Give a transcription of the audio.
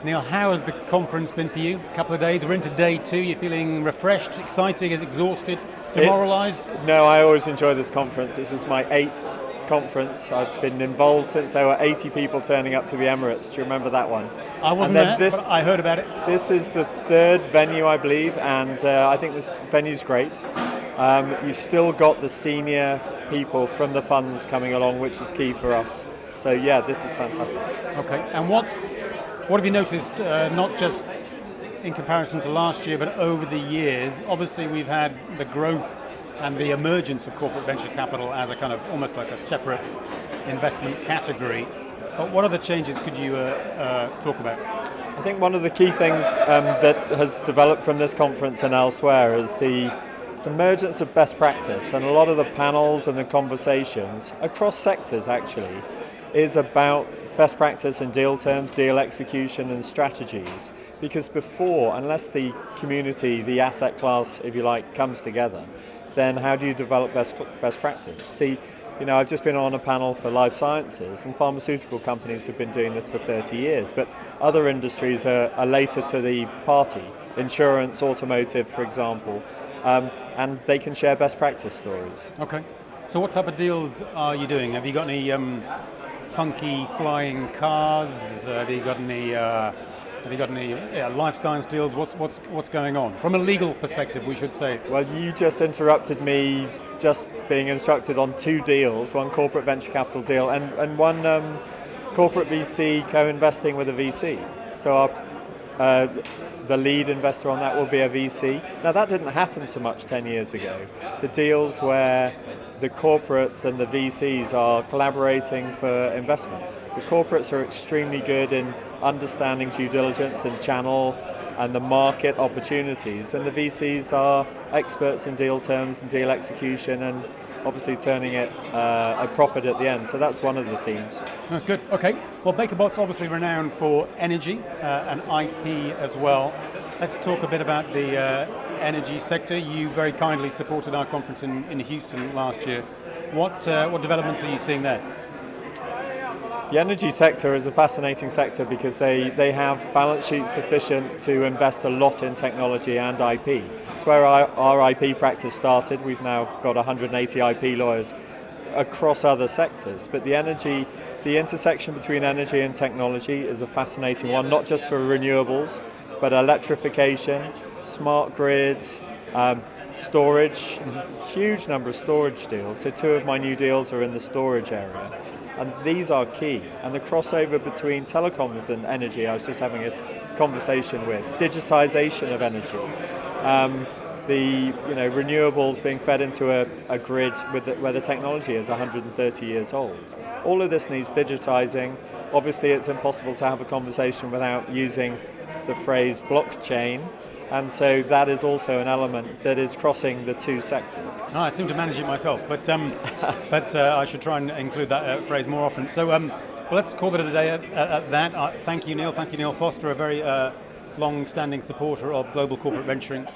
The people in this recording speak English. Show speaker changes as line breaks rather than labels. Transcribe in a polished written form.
Neil, how has the conference been for you? A couple of days, we're into day 2, you're feeling refreshed, excited, exhausted, demoralised?
No, I always enjoy this conference. This is my 8th conference. I've been involved since there were 80 people turning up to the Emirates. Do you remember that one?
I wasn't there, but I heard about it.
This is the 3rd venue, I believe, and I think this venue's great. You've still got the senior people from the funds coming along, which is key for us. So yeah, this is fantastic.
Okay, and what have you noticed, not just in comparison to last year, but over the years? Obviously we've had the growth and the emergence of corporate venture capital as a kind of almost like a separate investment category. But what other changes could you talk about?
I think one of the key things that has developed from this conference and elsewhere is the emergence of best practice, and a lot of the panels and the conversations across sectors actually is about best practice in deal terms, deal execution and strategies. Because before, unless the community, the asset class, if you like, comes together, then how do you develop best practice? See, I've just been on a panel for life sciences, and pharmaceutical companies have been doing this for 30 years, but other industries are later to the party, insurance, automotive, for example, and they can share best practice stories.
Okay, so what type of deals are you doing? Have you got any funky flying cars? Have you got any life science deals? What's going on from a legal perspective, we should say?
Well, you just interrupted me just being instructed on 2 deals, one corporate venture capital deal and one corporate VC co-investing with a VC. So the lead investor on that will be a VC. Now that didn't happen so much 10 years ago. The deals where the corporates and the VCs are collaborating for investment. The corporates are extremely good in understanding due diligence and channel and the market opportunities, and the VCs are experts in deal terms and deal execution and obviously turning it a profit at the end. So that's one of the themes.
Oh, good, okay. Well, Baker Bott's obviously renowned for energy and IP as well. Let's talk a bit about the energy sector. You very kindly supported our conference in Houston last year. What developments are you seeing there?
The energy sector is a fascinating sector because they have balance sheets sufficient to invest a lot in technology and IP. It's where our IP practice started. We've now got 180 IP lawyers across other sectors. But the intersection between energy and technology is a fascinating one, not just for renewables, but electrification, smart grid, storage, huge number of storage deals. So 2 of my new deals are in the storage area. And these are key. And the crossover between telecoms and energy, I was just having a conversation with, digitization of energy, the renewables being fed into a grid where the technology is 130 years old. All of this needs digitizing. Obviously, it's impossible to have a conversation without using the phrase blockchain. And so that is also an element that is crossing the 2 sectors.
No, I seem to manage it myself, but I should try and include that phrase more often. So well, let's call it a day at that. Thank you, Neil. Thank you, Neil Foster, a very long-standing supporter of global corporate venturing.